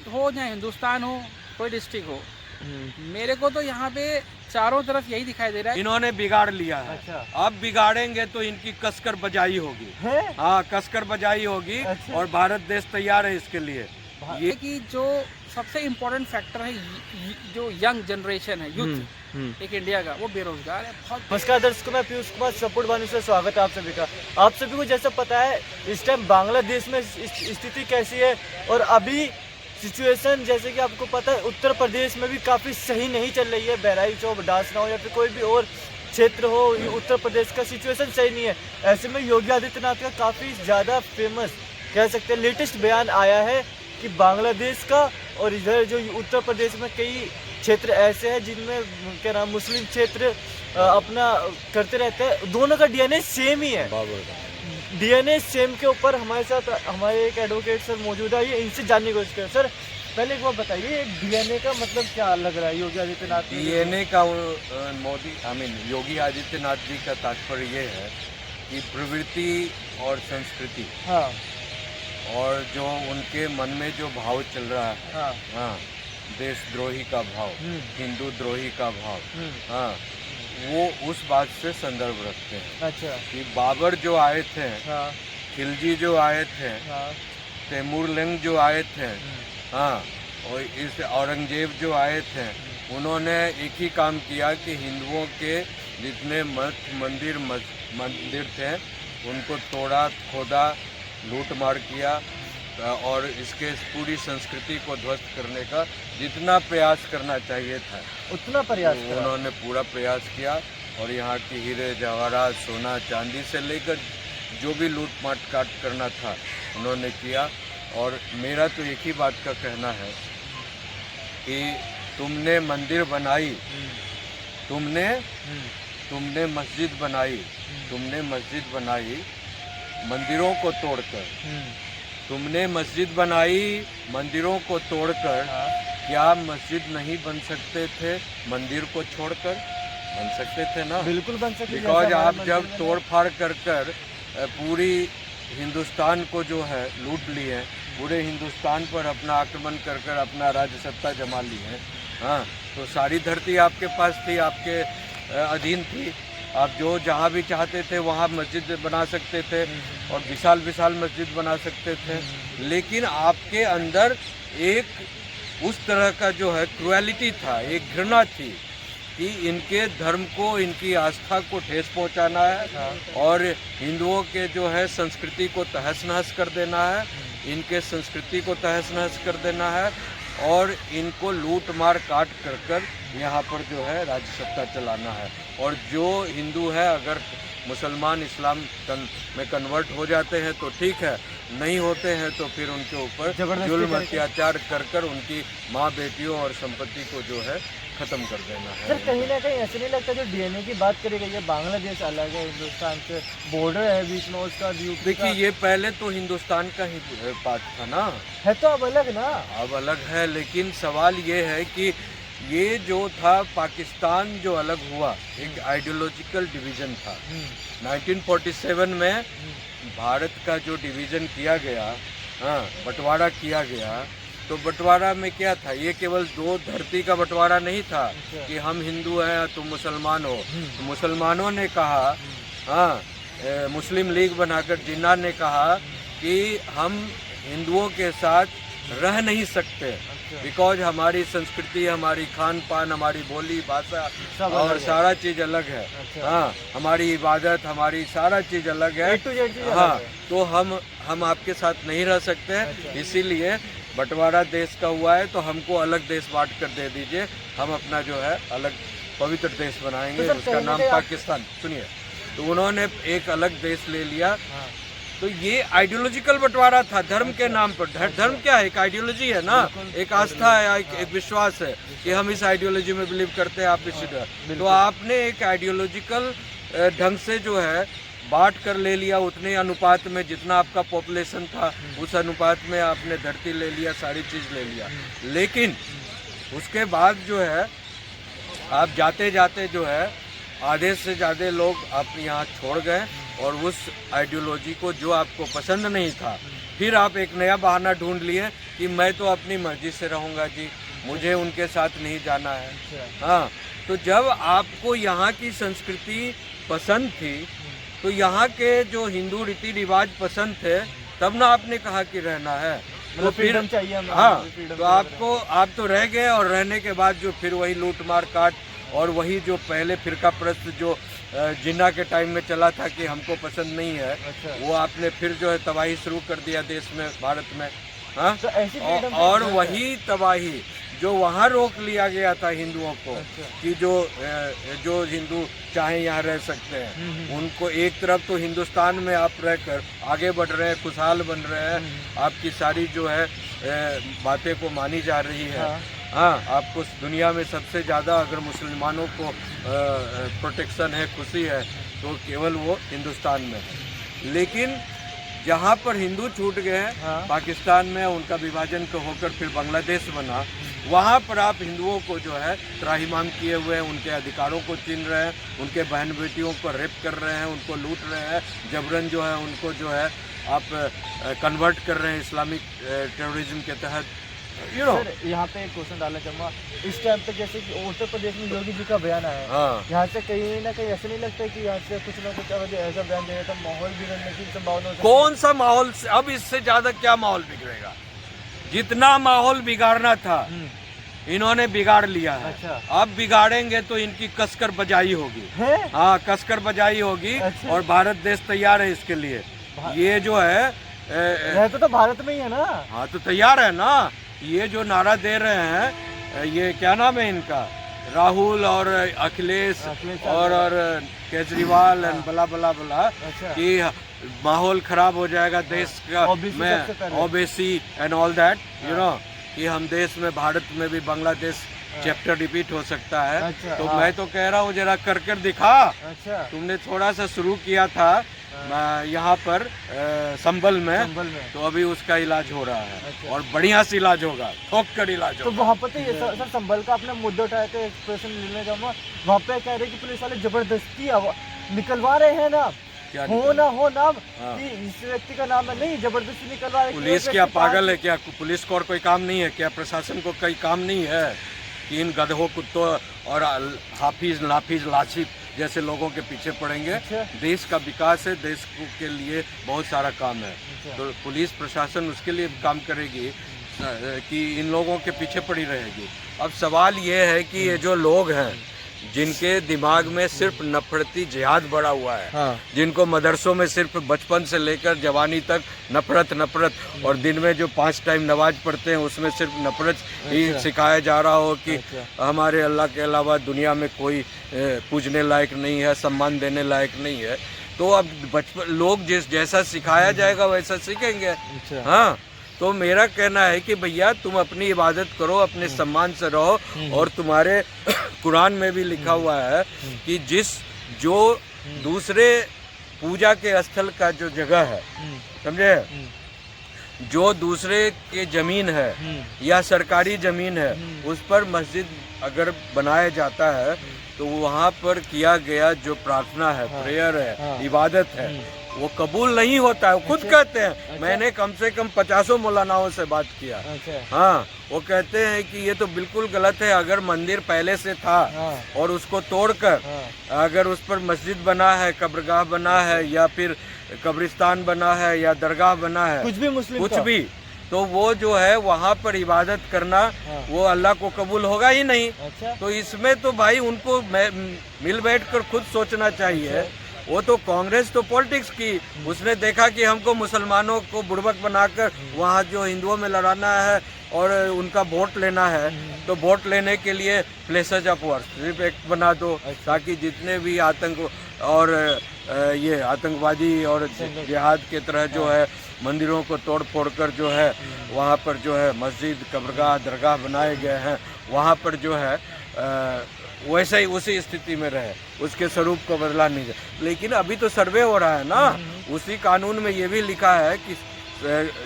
हो या हिंदुस्तान हो, कोई डिस्ट्रिक्ट हो, मेरे को तो यहाँ पे चारों तरफ यही दिखाई दे रहा है। इन्होंने बिगाड़ लिया है। अच्छा। अब बिगाड़ेंगे तो इनकी कसकर बजाई होगी। है? हाँ, कसकर बजाई होगी। अच्छा। और भारत देश तैयार है इसके लिए। ये कि जो सबसे इम्पोर्टेंट फैक्टर है जो यंग जनरेशन है, यूथ एक इंडिया का, वो बेरोजगार है बहुत। नमस्कार दर्शकों, मैं पीयूष कुमार सपोर्ट वाणी से स्वागत है आप सभी का। आप सभी को जैसा पता है इस टाइम बांग्लादेश में स्थिति कैसी है, और अभी सिचुएशन जैसे कि आपको पता है उत्तर प्रदेश में भी काफ़ी सही नहीं चल रही है। बहराइच हो, डासना हो या फिर कोई भी और क्षेत्र हो, उत्तर प्रदेश का सिचुएशन सही नहीं है। ऐसे में योगी आदित्यनाथ का काफ़ी ज़्यादा फेमस कह सकते हैं लेटेस्ट बयान आया है कि बांग्लादेश का और इधर जो उत्तर प्रदेश में कई क्षेत्र ऐसे हैं जिनमें क्या नाम मुस्लिम क्षेत्र अपना करते रहते हैं, दोनों का डीएनए सेम ही है। डीएनए सेम के ऊपर हमारे साथ हमारे एक एडवोकेट सर मौजूद है, ये इनसे जानने की कोशिश करें। सर पहले एक बार बताइए, डीएनए का मतलब क्या लग रहा है योगी आदित्यनाथ? डीएनए का योगी आदित्यनाथ जी का तात्पर्य ये है कि प्रवृत्ति और संस्कृति, हाँ और जो उनके मन में जो भाव चल रहा है, हाँ हाँ, देशद्रोही का भाव, हिंदू द्रोही का भाव, हाँ, वो उस बात से संदर्भ रखते हैं। अच्छा। कि बाबर जो आए थे, हाँ खिलजी जो आए थे, हाँ तैमूरलंग जो आए थे, हाँ, और इस औरंगजेब जो आए थे, उन्होंने एक ही काम किया कि हिंदुओं के जितने मठ मंदिर थे उनको तोड़ा, खोदा, लूट मार किया, और इसके पूरी संस्कृति को ध्वस्त करने का जितना प्रयास करना चाहिए था उतना प्रयास करा। उन्होंने पूरा प्रयास किया। और यहाँ की हीरे जवाहरात, सोना चांदी से लेकर जो भी लूट माट काट करना था उन्होंने किया। और मेरा तो एक ही बात का कहना है कि तुमने मंदिर बनाई, तुमने मस्जिद बनाई, मंदिरों को तोड़कर, तुमने मस्जिद बनाई मंदिरों को तोड़कर। क्या मस्जिद नहीं बन सकते थे मंदिर को छोड़कर? बन सकते थे ना, बिल्कुल बन सकते। बिकॉज आप जब तोड़ फाड़ कर पूरी हिंदुस्तान को जो है लूट लिए, पूरे हिंदुस्तान पर अपना आक्रमण कर अपना राज्य सत्ता जमा ली है, हाँ, तो सारी धरती आपके पास थी, आपके अधीन थी। आप जो जहाँ भी चाहते थे वहाँ मस्जिद बना सकते थे और विशाल विशाल मस्जिद बना सकते थे। लेकिन आपके अंदर एक उस तरह का जो है क्रुएलिटी था, एक घृणा थी कि इनके धर्म को, इनकी आस्था को ठेस पहुंचाना है और हिंदुओं के जो है संस्कृति को तहस नहस कर देना है, इनके संस्कृति को तहस नहस कर देना है और इनको लूट मार काट कर यहाँ पर जो है राज्य सत्ता चलाना है। और जो हिंदू है अगर मुसलमान इस्लाम में कन्वर्ट हो जाते हैं तो ठीक है, नहीं होते हैं तो फिर उनके ऊपर जुल्म अत्याचार कर उनकी माँ बेटियों और संपत्ति को जो है खत्म कर देना है। सर कहीं ना कहीं ऐसे नहीं लगता जो डीएनए की बात करी गई है, बांग्लादेश अलग है, हिंदुस्तान से बॉर्डर है बीच में उसका, देखिए ये पहले तो हिंदुस्तान का ही पार्ट था ना, है तो अब अलग ना, अब अलग है। लेकिन सवाल ये है कि ये जो था पाकिस्तान जो अलग हुआ एक आइडियोलॉजिकल डिवीज़न था। 1947 में भारत का जो डिवीज़न किया गया, हाँ, बंटवारा किया गया, तो बंटवारा में क्या था, ये केवल दो धरती का बंटवारा नहीं था कि हम हिंदू हैं तुम मुसलमान हो। तो मुसलमानों ने कहा, हाँ, मुस्लिम लीग बनाकर जिन्ना ने कहा कि हम हिंदुओं के साथ रह नहीं सकते, बिकॉज हमारी संस्कृति, हमारी खान पान, हमारी बोली भाषा और सारा चीज़ अलग है। हाँ, हमारी इबादत, हमारी सारा चीज़ अलग है। हाँ, तो हम आपके साथ नहीं रह सकते, इसीलिए बंटवारा देश का हुआ है तो हमको अलग देश बांट कर दे दीजिए, हम अपना जो है अलग पवित्र देश बनाएंगे, उसका नाम पाकिस्तान। सुनिए, तो उन्होंने एक अलग देश ले लिया। तो ये आइडियोलॉजिकल बंटवारा था धर्म के नाम पर। धर्म क्या है, एक आइडियोलॉजी है ना, एक आस्था है, एक विश्वास है कि हम इस आइडियोलॉजी में बिलीव करते हैं, आप इसी। तो आपने एक आइडियोलॉजिकल ढंग से जो है बांट कर ले लिया, उतने अनुपात में जितना आपका पॉपुलेशन था उस अनुपात में आपने धरती ले लिया, सारी चीज़ ले लिया। लेकिन उसके बाद जो है आप जाते जाते जो है आधे से ज़्यादा लोग आप यहाँ छोड़ गए और उस आइडियोलॉजी को जो आपको पसंद नहीं था फिर आप एक नया बहाना ढूंढ लिए कि मैं तो अपनी मर्जी से रहूँगा जी, मुझे उनके साथ नहीं जाना है। हाँ, तो जब आपको यहाँ की संस्कृति पसंद थी, तो यहाँ के जो हिंदू रीति रिवाज पसंद थे, तब ना आपने कहा कि रहना है। तो फिर freedom चाहिए हमें, हाँ, freedom तो आपको आप तो रह गए, और रहने के बाद जो फिर वही लूट मार काट, और वही जो पहले फिरका प्रस्त जो जिन्ना के टाइम में चला था कि हमको पसंद नहीं है, अच्छा। वो आपने फिर जो है तबाही शुरू कर दिया देश में, भारत में। हाँ, तो ऐसी freedom और कैसे वही तबाही जो वहाँ रोक लिया गया था हिंदुओं को, अच्छा। कि जो हिंदू चाहे यहाँ रह सकते हैं, उनको एक तरफ तो हिंदुस्तान में आप रहकर आगे बढ़ रहे हैं, खुशहाल बन रहे हैं, आपकी सारी जो है बातें को मानी जा रही है। हाँ, आपको दुनिया में सबसे ज़्यादा अगर मुसलमानों को प्रोटेक्शन है, खुशी है, तो केवल वो हिंदुस्तान में। लेकिन जहाँ पर हिंदू छूट गए हैं, हाँ। पाकिस्तान में उनका विभाजन को होकर फिर बांग्लादेश बना, वहाँ पर आप हिंदुओं को जो है त्राहिमाम किए हुए हैं, उनके अधिकारों को छीन रहे हैं, उनके बहन बेटियों को रेप कर रहे हैं, उनको लूट रहे हैं, जबरन जो है उनको जो है आप कन्वर्ट कर रहे हैं इस्लामिक टेररिज्म के तहत। सर, यहाँ पे एक क्वेश्चन डालना चाहूँगा, इस टाइम पे जैसे कि उत्तर प्रदेश में योगी जी का बयान आया है, हाँ, यहाँ से कहीं ना कहीं ऐसा नहीं लगता है कि यहाँ से कुछ ना कुछ अगर ऐसा बयान देगा तो माहौल बिगड़ने की संभावना हो सकती है? कौन सा माहौल, अब इससे ज़्यादा क्या माहौल बिगड़ेगा? जितना माहौल बिगाड़ना था इन्होंने बिगाड़ लिया है। अच्छा। अब बिगाड़ेंगे तो इनकी कसकर बजाई होगी। है? हाँ, कसकर बजाई होगी। अच्छा। और भारत देश तैयार है इसके लिए। ये जो है रहते तो भारत में ही है ना। हाँ, तो तैयार है ना। ये जो नारा दे रहे हैं, ये क्या नाम है इनका, राहुल और अखिलेश और केजरीवाल एंड बला बला बला, अच्छा। कि माहौल खराब हो जाएगा देश का OBC में, सबसे पहले। OBC and all that, you know, कि हम देश में, भारत में भी बांग्लादेश चैप्टर रिपीट हो सकता है। अच्छा, तो हाँ। मैं तो कह रहा हूँ जरा कर कर दिखा। अच्छा। तुमने थोड़ा सा शुरू किया था यहाँ पर संभल में, तो अभी उसका इलाज हो रहा है। अच्छा। और बढ़िया से इलाज होगा, ठोक कर इलाज तो होगा। वहाँ पर तो ये सर संभल का आपने मुद्दा उठाया था, एक्सप्रेशन लेने जाऊँगा, वहाँ पे कह रहे कि पुलिस वाले जबरदस्ती निकलवा रहे हैं नाम, क्या हो ना हो नाम, हाँ। कि इस व्यक्ति का नाम है, नहीं जबरदस्ती निकलवा रहे। पुलिस क्या पागल है क्या? पुलिस को और कोई काम नहीं है क्या? प्रशासन को कोई काम नहीं है कि इन गधों कुत्तों और हाफिज नाफिज लाशिक जैसे लोगों के पीछे पड़ेंगे? अच्छा। देश का विकास है, देश के लिए बहुत सारा काम है। अच्छा। तो पुलिस प्रशासन उसके लिए काम करेगी कि इन लोगों के पीछे पड़ी रहेगी। अब सवाल ये है कि ये जो लोग हैं जिनके दिमाग में सिर्फ नफरती जिहाद बढ़ा हुआ है, हाँ। जिनको मदरसों में सिर्फ बचपन से लेकर जवानी तक नफरत, और दिन में जो 5 टाइम नमाज पढ़ते हैं उसमें सिर्फ नफरत ही अच्छा। सिखाया जा रहा हो कि अच्छा। हमारे अल्लाह के अलावा दुनिया में कोई पूजने लायक नहीं है, सम्मान देने लायक नहीं है। तो अब बचपन लोग जैसा सिखाया जाएगा वैसा सीखेंगे। अच्छा। हाँ, तो मेरा कहना है कि भैया तुम अपनी इबादत करो, अपने सम्मान से रहो। और तुम्हारे कुरान में भी लिखा हुआ है कि जो दूसरे पूजा के स्थल का जो जगह है, समझे, जो दूसरे के जमीन है या सरकारी जमीन है, उस पर मस्जिद अगर बनाया जाता है तो वहाँ पर किया गया जो प्रार्थना है, प्रेयर है, इबादत है, वो कबूल नहीं होता है। वो खुद कहते हैं। मैंने कम से कम 50 मौलानाओं से बात किया। अच्छा। हाँ, वो कहते हैं कि ये तो बिल्कुल गलत है। अगर मंदिर पहले से था और उसको तोड़कर अगर उस पर मस्जिद बना है, कब्रगाह बना है, या फिर कब्रिस्तान बना है, या दरगाह बना है, कुछ भी मुस्लिम कुछ भी, तो वो जो है वहाँ पर इबादत करना वो अल्लाह को कबूल होगा ही नहीं। अच्छा। तो इसमें तो भाई उनको मिल बैठकर खुद सोचना चाहिए। वो तो कांग्रेस तो पॉलिटिक्स की, उसने देखा कि हमको मुसलमानों को बुड़बक बनाकर वहाँ जो हिंदुओं में लड़ाना है और उनका वोट लेना है, तो वोट लेने के लिए प्लेसेस ऑफ वर्शिप एक्ट बना दो, ताकि जितने भी आतंक और ये आतंकवादी और जिहाद के तरह जो है मंदिरों को तोड़ फोड़ कर जो है वहाँ पर जो है मस्जिद, कब्रगाह, दरगाह बनाए गए हैं, वहाँ पर जो है वैसे ही उसी स्थिति में रहे, उसके स्वरूप को बदला नहीं जाए। लेकिन अभी तो सर्वे हो रहा है ना, उसी कानून में ये भी लिखा है कि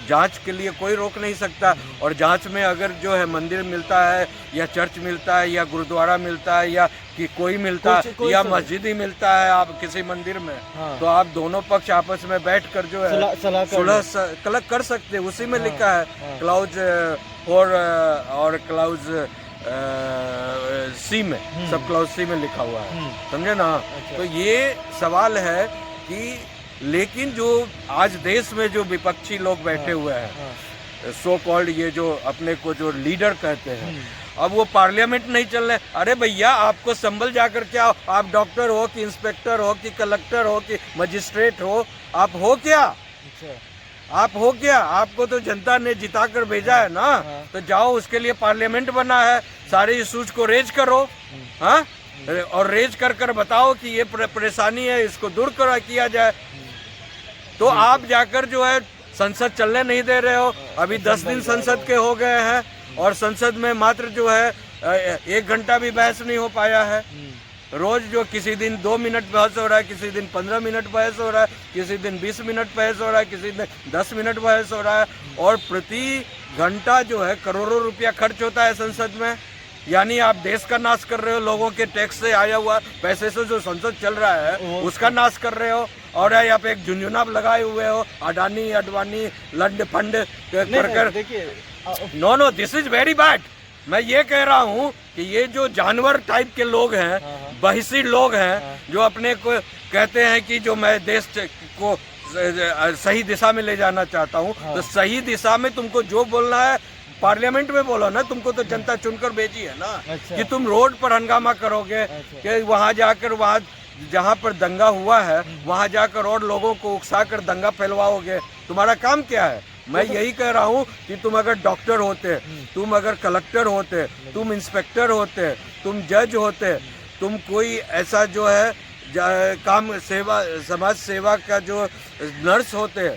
जांच के लिए कोई रोक नहीं सकता। और जांच में अगर जो है मंदिर मिलता है या चर्च मिलता है या गुरुद्वारा मिलता है या कि कोई मिलता है या मस्जिद ही मिलता है आप किसी मंदिर में, तो आप दोनों पक्ष आपस में बैठकर जो है सुलह कर सकते हैं। उसी में लिखा है क्लाउज 4 और क्लाउज सी में, सब क्लाउज सी में लिखा हुआ है, समझे ना। तो ये सवाल है कि लेकिन जो आज देश में जो विपक्षी लोग बैठे हुए हैं, सो कॉल्ड ये जो अपने को जो लीडर कहते हैं, अब वो पार्लियामेंट नहीं चल रहे। अरे भैया आपको संभल जाकर क्या हो? आप डॉक्टर हो कि इंस्पेक्टर हो कि कलेक्टर हो कि मजिस्ट्रेट हो, आप हो क्या? आप हो क्या? आपको तो जनता ने जिता कर भेजा है ना, तो जाओ उसके लिए पार्लियामेंट बना है, सारे इशूज को रेज करो, हाँ, और रेज कर कर बताओ कि ये परेशानी है, इसको दूर किया जाए। तो आप जाकर जो है संसद चलने नहीं दे रहे हो। अभी 10 दिन संसद के हो गए हैं और संसद में मात्र जो है 1 घंटा भी बहस नहीं हो पाया है। रोज जो किसी दिन 2 मिनट बहस हो रहा है, किसी दिन 15 मिनट बहस हो रहा है, किसी दिन 20 मिनट बहस हो रहा है, किसी दिन 10 मिनट बहस हो रहा है। और प्रति घंटा जो है करोड़ों रुपया खर्च होता है संसद में। यानी आप देश का नाश कर रहे हो, लोगों के टैक्स से आया हुआ पैसे से जो संसद चल रहा है उसका नाश कर रहे हो। और यहाँ पे एक झुंझुना लगाए हुए हो, अडानी अडवाणी लंड फंड कर। No this is very bad. मैं ये कह रहा हूँ कि ये जो जानवर टाइप के लोग हैं, बहिष्ठी लोग हैं, जो अपने को कहते हैं कि जो मैं देश को सही दिशा में ले जाना चाहता हूँ, तो सही दिशा में तुमको जो बोलना है पार्लियामेंट में बोलो ना। तुमको तो जनता चुनकर भेजी है ना। कि तुम रोड पर हंगामा करोगे, कि वहाँ जाकर वहाँ जहाँ पर दंगा हुआ है वहाँ जाकर और लोगों को उकसाकर दंगा फैलवाओगे। तुम्हारा काम क्या है? मैं यही कह रहा हूँ कि तुम अगर डॉक्टर होते, तुम अगर कलेक्टर होते, तुम इंस्पेक्टर होते, तुम जज होते, तुम कोई ऐसा जो है काम सेवा समाज सेवा का जो नर्स होते,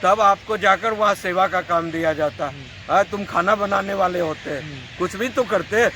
तब आपको जाकर वहाँ सेवा का काम दिया जाता। तुम खाना बनाने वाले होते, कुछ भी तो करते।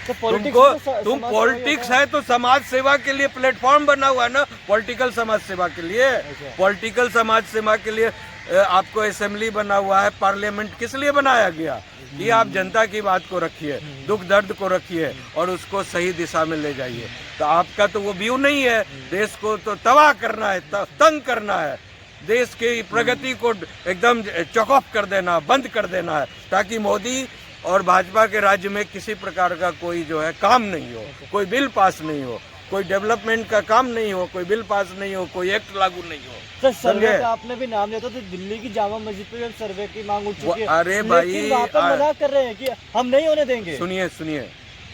तुम पॉलिटिक्स है तो समाज सेवा के लिए प्लेटफॉर्म बना हुआ है ना, पॉलिटिकल समाज सेवा के लिए। पॉलिटिकल समाज सेवा के लिए आपको असेंबली बना हुआ है, पार्लियामेंट किस लिए बनाया गया? कि आप जनता की बात को रखिए, दुख दर्द को रखिए और उसको सही दिशा में ले जाइए। तो आपका तो वो व्यू नहीं है। देश को तो तबाह करना है, तंग करना है, देश की प्रगति को एकदम चॉक ऑफ कर देना, बंद कर देना है, ताकि मोदी और भाजपा के राज्य में किसी प्रकार का कोई जो है काम नहीं हो, कोई बिल पास नहीं हो, कोई डेवलपमेंट का काम नहीं हो, कोई बिल पास नहीं हो, कोई एक्ट लागू नहीं हो। सर सर्वे का आपने भी नाम लिया था, तो दिल्ली की जामा मस्जिद पे सर्वे की मांग उठ चुकी है। अरे भाई मजाक कर रहे हैं कि हम नहीं होने देंगे। सुनिए,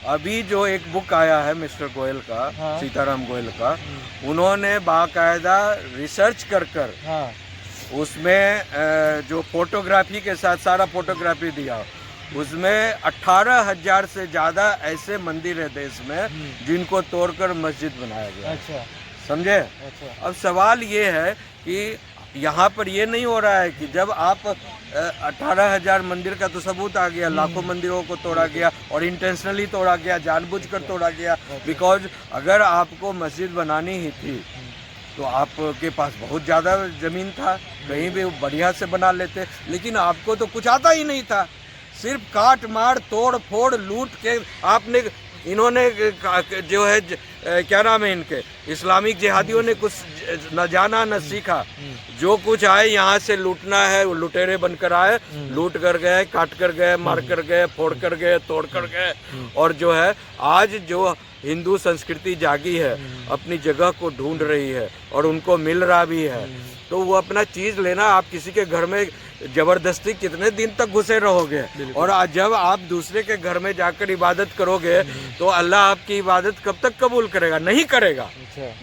अभी जो एक बुक आया है मिस्टर गोयल का, सीताराम गोयल का, उन्होंने बाकायदा रिसर्च कर उसमें जो फोटोग्राफी के साथ सारा फोटोग्राफी दिया, उसमें 18,000 से ज़्यादा ऐसे मंदिर है देश में जिनको तोड़कर मस्जिद बनाया गया। अच्छा, समझे? अच्छा। अब सवाल ये है कि यहाँ पर ये नहीं हो रहा है कि जब आप 18,000 मंदिर का तो सबूत आ गया, लाखों मंदिरों को तोड़ा गया और इंटेंशनली तोड़ा गया, जानबूझकर तोड़ा गया। बिकॉज अगर आपको मस्जिद बनानी ही थी तो आपके पास बहुत ज़्यादा ज़मीन था, कहीं भी बढ़िया से बना लेते, लेकिन आपको तो कुछ आता ही नहीं था। सिर्फ काट मार तोड़ फोड़ लूट के आपने, इन्होंने जो है क्या नाम है इनके, इस्लामिक जिहादियों ने कुछ न जाना न सीखा, जो कुछ आए यहाँ से लूटना है, वो लुटेरे बनकर आए, लूट कर गए, काट कर गए, मार कर गए, फोड़ कर गए, तोड़ कर गए। और जो है आज जो हिंदू संस्कृति जागी है, अपनी जगह को ढूंढ रही है और उनको मिल रहा भी है, तो वो अपना चीज़ लेना। आप किसी के घर में जबरदस्ती कितने दिन तक घुसे रहोगे? और जब आप दूसरे के घर में जाकर इबादत करोगे तो अल्लाह आपकी इबादत कब तक कबूल करेगा? नहीं करेगा।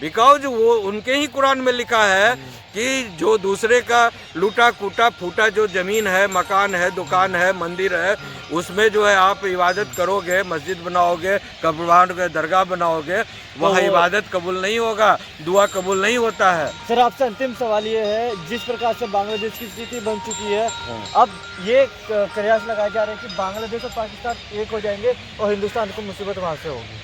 बिकॉज वो उनके ही कुरान में लिखा है कि जो दूसरे का लूटा कूटा फूटा जो जमीन है, मकान है, दुकान है, मंदिर है, उसमें जो है आप इबादत करोगे, मस्जिद बनाओगे, कब्रबान का दरगाह बनाओगे, वहाँ इबादत कबूल नहीं होगा, दुआ कबूल नहीं होता है। सर आपसे अंतिम सवाल ये है, जिस प्रकार से बांग्लादेश की स्थिति बन चुकी है, अब ये प्रयास लगाए जा रहे हैं कि बांग्लादेश और पाकिस्तान एक हो जाएंगे और हिंदुस्तान को मुसीबत वहाँ से होगी।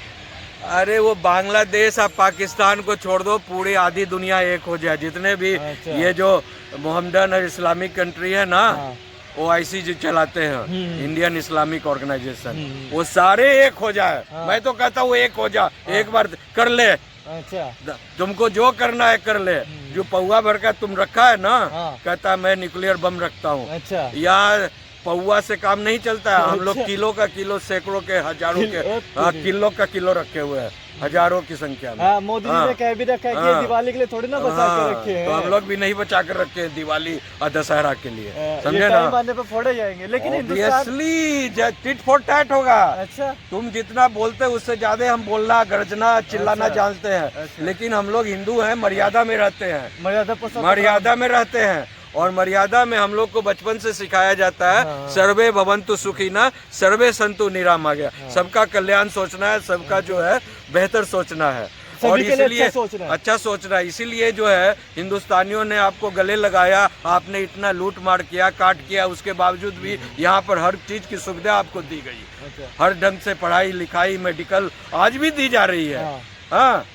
अरे वो बांग्लादेश और पाकिस्तान को छोड़ दो, पूरी आधी दुनिया एक हो जाए। जितने भी अच्छा। ये जो मोहम्मदन और इस्लामिक कंट्री है ना, हाँ। OIC जो चलाते हैं, इंडियन इस्लामिक ऑर्गेनाइजेशन, वो सारे एक हो जाए। हाँ। मैं तो कहता हूँ एक हो जा, एक बार कर ले। अच्छा। तुमको जो करना है कर ले। जो पौवा भर का तुम रखा है ना, हाँ। कहता है मैं न्यूक्लियर बम रखता हूँ। अच्छा। यहाँ पौवा से काम नहीं चलता है। हम लोग अच्छा। किलो का किलो, सैकड़ों के, हजारों के, हाँ, किलो का किलो रखे हुए हैं, हजारों की संख्या में। हाँ, मोदी जी हाँ। ने कह भी रखा है कि ये हाँ। दिवाली के लिए थोड़ी ना बचा के रखे हैं। तो हम लोग भी नहीं बचा कर रखे हैं दिवाली और दशहरा के लिए, समझे ये ना। टाइम आने पे फोड़े जाएंगे, लेकिन Hindustan. Obviously tit for tat होगा। अच्छा। तुम जितना बोलते हो उससे ज्यादा हम बोलना, गरजना, चिल्लाना अच्छा। जानते हैं। अच्छा। लेकिन हम लोग हिंदू हैं, मर्यादा में रहते हैं, मर्यादा पुरुषोत्तम। मर्यादा में रहते हैं। और मर्यादा में हम लोग को बचपन से सिखाया जाता है, हाँ। सर्वे भवन्तु सुखिनः सर्वे सन्तु निरामया। सबका कल्याण सोचना है, सबका जो है बेहतर सोचना है, और सभी के लिए इसलिए अच्छा सोचना है। अच्छा सोचना है। इसीलिए जो है हिंदुस्तानियों ने आपको गले लगाया, आपने इतना लूट मार किया, काट किया, उसके बावजूद भी यहाँ पर हर चीज की सुविधा आपको दी गई। अच्छा। हर ढंग से पढ़ाई लिखाई, मेडिकल आज भी दी जा रही है। हाँ। हाँ,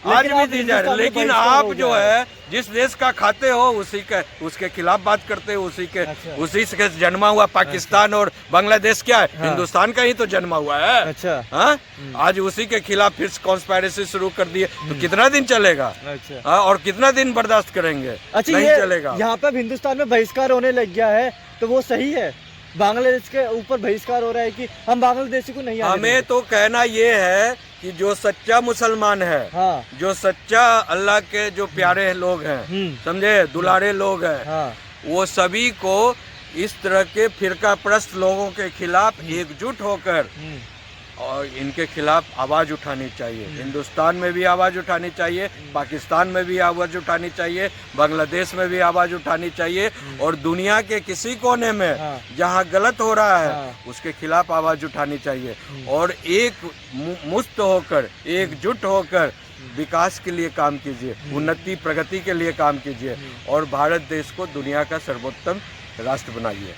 आज लेकिन भी आप दी जा रही है। हिंदुस्तान में लेकिन बहिष्कार आप हो जो गया है जिस देश का खाते हो उसी के, उसके खिलाफ बात करते हो। अच्छा। उसी से जन्मा हुआ पाकिस्तान और बांग्लादेश क्या है, हिंदुस्तान का ही तो जन्मा हुआ है। अच्छा। हाँ, आज उसी के खिलाफ फिर कॉन्स्पायरेसी शुरू कर दिए, तो कितना दिन चलेगा? अच्छा। हाँ, और कितना दिन बर्दाश्त करेंगे? अच्छा, नहीं ये चलेगा। यहाँ पे अब हिंदुस्तान में बहिष्कार होने लग गया है, तो वो सही है? बांग्लादेश के ऊपर बहिष्कार हो रहा है कि हम बांग्लादेशी को नहीं आने हमें देंगे? तो कहना ये है कि जो सच्चा मुसलमान है, हाँ। जो सच्चा अल्लाह के जो प्यारे लोग हैं, समझे, दुलारे लोग हैं, हाँ। वो सभी को इस तरह के फिरका परस्त लोगों के खिलाफ एकजुट होकर और इनके खिलाफ आवाज उठानी चाहिए। हिंदुस्तान में भी आवाज उठानी चाहिए, पाकिस्तान में भी आवाज उठानी चाहिए, बांग्लादेश में भी आवाज उठानी चाहिए, और दुनिया के किसी कोने में हाँ। जहां गलत हो रहा है हाँ। उसके खिलाफ आवाज उठानी चाहिए, और एक मुस्त होकर, एकजुट होकर विकास के लिए काम कीजिए, उन्नति प्रगति के लिए काम कीजिए, और भारत देश को दुनिया का सर्वोत्तम राष्ट्र बनाइए।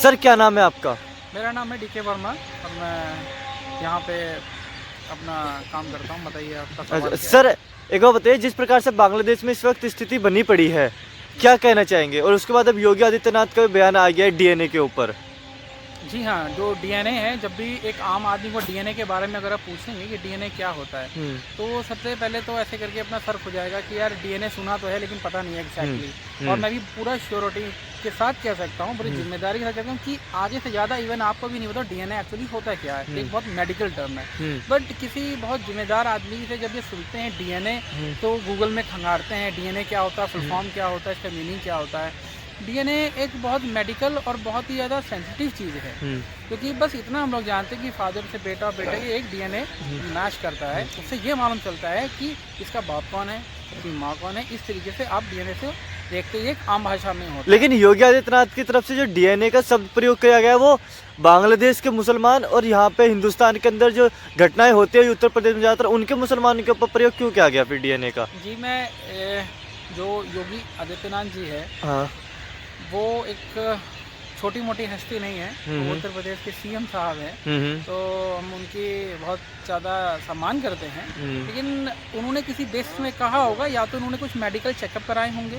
सर, क्या नाम है आपका? मेरा नाम है DK वर्मा और मैं यहाँ पे अपना काम करता हूँ। बताइए आपका सवाल क्या है? सर, एक बार बताइए, जिस प्रकार से बांग्लादेश में इस वक्त स्थिति बनी पड़ी है, क्या कहना चाहेंगे? और उसके बाद अब योगी आदित्यनाथ का भी बयान आ गया है DNA के ऊपर। जी हाँ, जो DNA है, जब भी एक आम आदमी को DNA के बारे में अगर आप पूछेंगे कि DNA क्या होता है, तो सबसे पहले तो ऐसे करके अपना सर खुजाएगा कि यार DNA सुना तो है लेकिन पता नहीं है एग्जैक्टली। और मैं भी पूरा श्योरिटी के साथ कह सकता हूँ, पूरी जिम्मेदारी के साथ कहता हूँ कि आधे से ज़्यादा इवन आपको भी नहीं पता DNA एक्चुअली होता क्या है। एक बहुत मेडिकल टर्म है, बट किसी बहुत जिम्मेदार आदमी से जब ये सुनते हैं DNA, तो गूगल में खंगारते हैं DNA क्या होता है, फुल फॉर्म क्या होता है, इसका मीनिंग क्या होता है। DNA एक बहुत मेडिकल और बहुत ही ज़्यादा सेंसिटिव चीज़ है, क्योंकि बस इतना हम लोग जानते हैं कि फादर से बेटा और बेटे के एक DNA मैच करता है, उससे ये मालूम चलता है कि इसका बाप कौन है, इसकी माँ कौन है। इस तरीके से आप DNA से देखते ही एक आम भाषा में होता है। लेकिन योगी आदित्यनाथ की तरफ से जो DNA का शब्द प्रयोग किया गया है, वो बांग्लादेश के मुसलमान और यहाँ पे हिंदुस्तान के अंदर जो घटनाएं होती है उत्तर प्रदेश में ज़्यादातर, उनके मुसलमानों के ऊपर प्रयोग क्यों किया गया फिर DNA का? जी, मैं जो योगी आदित्यनाथ जी है, हाँ। वो एक छोटी मोटी हस्ती नहीं है, वो उत्तर प्रदेश के CM साहब हैं, तो हम उनकी बहुत ज़्यादा सम्मान करते हैं। लेकिन उन्होंने किसी बेसिस में कहा होगा, या तो उन्होंने कुछ मेडिकल चेकअप कराए होंगे,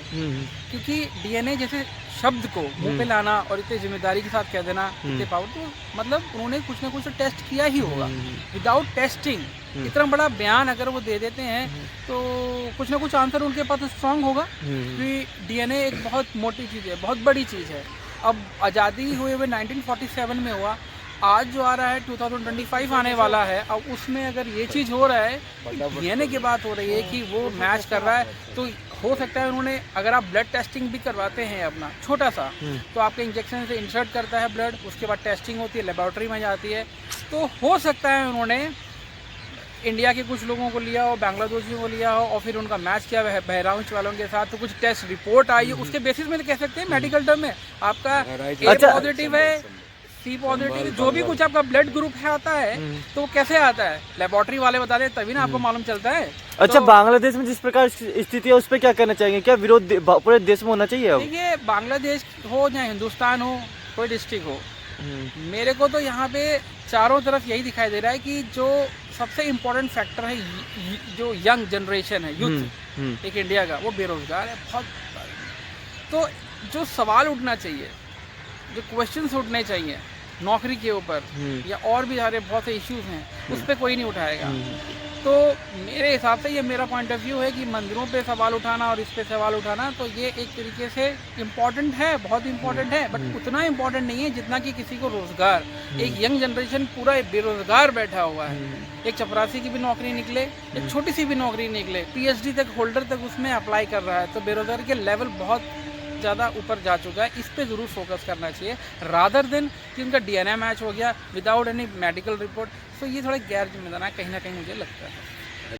क्योंकि DNA जैसे शब्द को मुंह पे लाना और इतनी जिम्मेदारी के साथ कह देना, इतने पावर, तो मतलब उन्होंने कुछ ना कुछ तो टेस्ट किया ही होगा। विदाउट टेस्टिंग इतना बड़ा बयान अगर वो दे देते हैं, तो कुछ ना कुछ आंसर उनके पास स्ट्रांग होगा कि DNA एक बहुत मोटी चीज़ है, बहुत बड़ी चीज़ है। अब आज़ादी हुए हुए 1947 में हुआ, आज जो आ रहा है 2025 आने वाला है, अब उसमें अगर ये चीज़ हो रहा है, DNA की बात हो रही है कि वो मैच कर रहा है, तो हो सकता है उन्होंने, अगर आप ब्लड टेस्टिंग भी करवाते हैं अपना छोटा सा, तो आपके इंजेक्शन से इंसर्ट करता है ब्लड, उसके बाद टेस्टिंग होती है, लेबोरेटरी में जाती है, तो हो सकता है उन्होंने इंडिया के कुछ लोगों को लिया हो, बांग्लादेशियों को लिया हो, और फिर उनका मैच किया बहराउच वालों के साथ, तो कुछ टेस्ट रिपोर्ट आई है, उसके बेसिस में कह सकते हैं मेडिकल टर्म में आपका A पॉजिटिव है, C पॉजिटिव, जो भी कुछ आपका ब्लड ग्रुप है आता है, तो वो कैसे आता है, लेबोरेटरी वाले बता दे तभी ना आपको मालूम चलता है। अच्छा, तो बांग्लादेश में जिस प्रकार स्थिति है, उस पर क्या कहना चाहेंगे? क्या विरोध पूरे देश में होना चाहिए अब? देखिए, बांग्लादेश हो या हिंदुस्तान हो, कोई डिस्ट्रिक्ट हो, मेरे को तो यहाँ पे चारों तरफ यही दिखाई दे रहा है कि जो सबसे इम्पोर्टेंट फैक्टर है जो यंग जनरेशन है, यूथ एक इंडिया का, वो बेरोजगार है बहुत। तो जो सवाल उठना चाहिए, जो क्वेश्चंस उठने चाहिए नौकरी के ऊपर या और भी सारे बहुत से इश्यूज हैं, उस पर कोई नहीं उठाएगा। तो मेरे हिसाब से, ये मेरा पॉइंट ऑफ व्यू है कि मंदिरों पे सवाल उठाना और इस पे सवाल उठाना, तो ये एक तरीके से इम्पॉर्टेंट है, बहुत इम्पॉर्टेंट है, बट उतना इम्पॉर्टेंट नहीं है जितना कि किसी को रोज़गार। एक यंग जनरेशन पूरा बेरोज़गार बैठा हुआ है, एक चपरासी की भी नौकरी निकले, एक छोटी सी भी नौकरी निकले, PhD तक होल्डर तक उसमें अप्लाई कर रहा है, तो बेरोज़गारी के लेवल बहुत ज़्यादा ऊपर जा चुका है। इस पे ज़रूर फोकस करना चाहिए, रादर देन कि उनका DNA मैच हो गया विदाउट एनी मेडिकल रिपोर्ट। तो ये थोड़ा गैर जिम्मेदार कहीं ना कहीं मुझे लगता है।